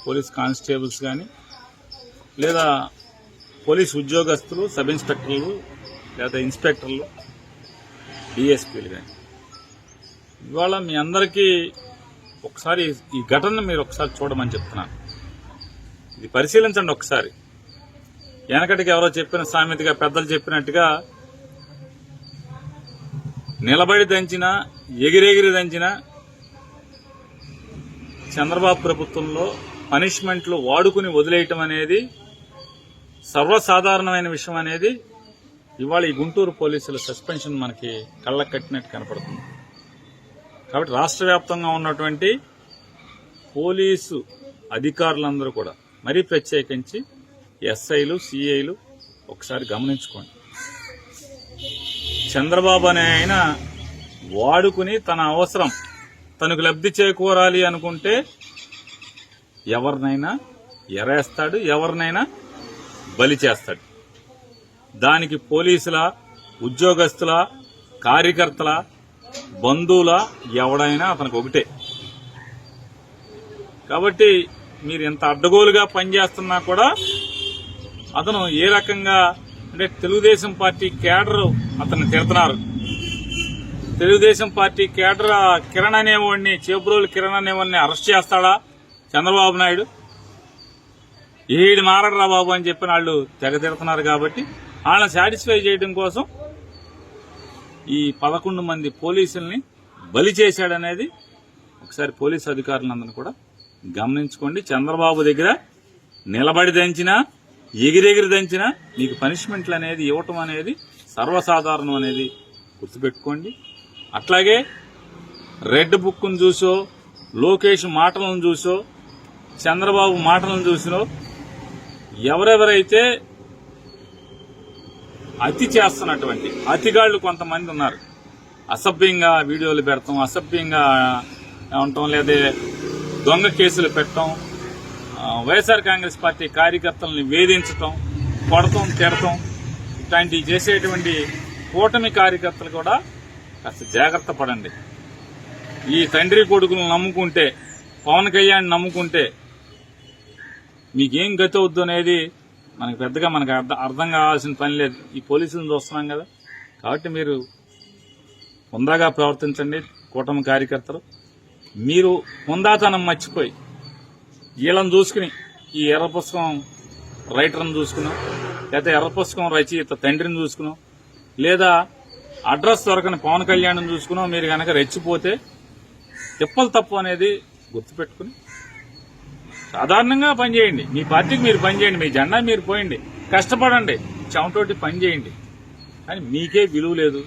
Police constables కానీ లేదా police ఉద్యోగస్తులు, సబ్ ఇన్స్పెక్టర్లు లేదా ఇన్స్పెక్టర్లు, డిఎస్పీలు కానీ ఇవాళ మీ అందరికీ ఒకసారి ఈ ఘటనను మీరు ఒకసారి చూడమని చెప్తున్నాను. ఇది పరిశీలించండి ఒకసారి. వెనకటికి ఎవరో చెప్పిన సామెతగా పెద్దలు చెప్పినట్టుగా నిలబడి దంచిన, ఎగిరెగిరి దంచిన చంద్రబాబు ప్రభుత్వంలో పనిష్మెంట్లు వాడుకుని వదిలేయటం అనేది సర్వసాధారణమైన విషయం అనేది ఇవాళ ఈ గుంటూరు పోలీసుల సస్పెన్షన్ మనకి కళ్ళకు కట్టినట్టు కనపడుతుంది. కాబట్టి రాష్ట్ర వ్యాప్తంగా ఉన్నటువంటి పోలీసు అధికారులందరూ కూడా మరీ ప్రత్యేకించి ఎస్ఐలు, సిఐలు ఒకసారి గమనించుకోండి. చంద్రబాబు అనే ఆయన వాడుకుని తన అవసరం తనకు లబ్ధి చేకూరాలి అనుకుంటే ఎవరినైనా ఎరేస్తాడు, ఎవరినైనా బలి చేస్తాడు. దానికి పోలీసుల, ఉద్యోగస్తుల, కార్యకర్తల, బంధువుల ఎవడైనా అతనికి ఒకటే. కాబట్టి మీరు ఎంత అడ్డగోలుగా పనిచేస్తున్నా కూడా అతను ఏ రకంగా అంటే తెలుగుదేశం పార్టీ కేడర్ అతన్ని తిడుతున్నారు. తెలుగుదేశం పార్టీ కేడర్ కిరణ్ అనేవాడిని, చేబ్రోలు కిరణ్ అనేవాడిని అరెస్ట్ చేస్తాడా చంద్రబాబు నాయుడు? ఏడు మారడరా బాబు అని చెప్పిన వాళ్ళు తెగ తిడుతున్నారు. కాబట్టి వాళ్ళని సాటిస్ఫై చేయడం కోసం ఈ 11 మంది పోలీసుల్ని బలి చేశాడనేది ఒకసారి పోలీసు అధికారులందరూ కూడా గమనించుకోండి. చంద్రబాబు దగ్గర నిలబడి దంచినా, ఎగిరెగిరి దంచినా మీకు పనిష్మెంట్లు అనేది ఇవ్వటం అనేది సర్వసాధారణం అనేది గుర్తుపెట్టుకోండి. అట్లాగే రెడ్ బుక్ను చూసో, లోకేష్ మాటలను చూసో, చంద్రబాబు మాటలను చూసినో ఎవరెవరైతే అతి చేస్తున్నటువంటి అతిగాళ్లు కొంతమంది ఉన్నారు. అసభ్యంగా వీడియోలు పెడతాం, అసభ్యంగా ఉండటం, లేదా దొంగ కేసులు పెట్టడం, వైఎస్ఆర్ కాంగ్రెస్ పార్టీ కార్యకర్తలను వేధించటం, కొడటం, తిడటం, ఇట్లాంటివి చేసేటువంటి కూటమి కార్యకర్తలు కూడా కాస్త జాగ్రత్త పడండి. ఈ తండ్రి కొడుకులను నమ్ముకుంటే, పవన్ కళ్యాణ్ నమ్ముకుంటే మీకేం గతి అవుద్దు అనేది మనకు పెద్దగా అర్థం కావాల్సిన పని లేదు. ఈ పోలీసులను చూస్తున్నాం కదా. కాబట్టి మీరు హుందాగా ప్రవర్తించండి. కూటమి కార్యకర్తలు మీరు హుందాతనం మర్చిపోయి వీళ్ళని చూసుకుని, ఈ ఎర్ర పుస్తకం రైటర్ని చూసుకున్నాం, లేదా ఎర్ర పుస్తకం రచయిత తండ్రిని చూసుకున్నాం, లేదా అడ్రస్ దొరకని పవన్ కళ్యాణ్ని చూసుకున్నాం మీరు కనుక రెచ్చిపోతే తిప్పలు తప్పు అనేది గుర్తుపెట్టుకుని సాధారణంగా పనిచేయండి. మీ పార్టీకి మీరు పనిచేయండి, మీ జెండా మీరు పోయండి, కష్టపడండి, చెమటోటి పనిచేయండి. కానీ మీకే విలువ లేదు.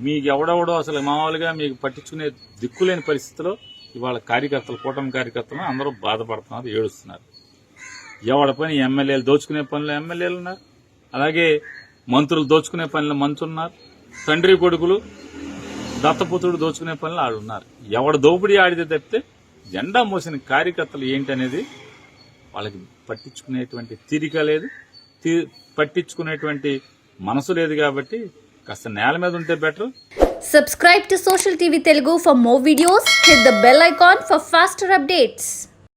మీకు ఎవడెవడో అసలు మామూలుగా మీకు పట్టించుకునే దిక్కులేని పరిస్థితిలో ఇవాళ కార్యకర్తలు, కూటమి కార్యకర్తలు అందరూ బాధపడుతున్నారు, ఏడుస్తున్నారు. ఎవడ పని ఎమ్మెల్యేలు దోచుకునే పనులు ఎమ్మెల్యేలు ఉన్నారు, అలాగే మంత్రులు దోచుకునే పనులు మంత్రులు ఉన్నారు, తండ్రి కొడుకులు దత్తపుత్రుడు దోచుకునే పనులు ఆడున్నారు. ఎవడ దోపిడీ ఆడితే తప్పితే జెండా మోసిన కార్యకర్తలు ఏంటనేది వాళ్ళకి పట్టించుకునేటువంటి తీరిక లేదు, పట్టించుకునేటువంటి మనసు లేదు. కాబట్టి కాస్త నేల మీద ఉంటే better. Subscribe to Social TV Telugu for more videos. Hit the bell icon for faster updates.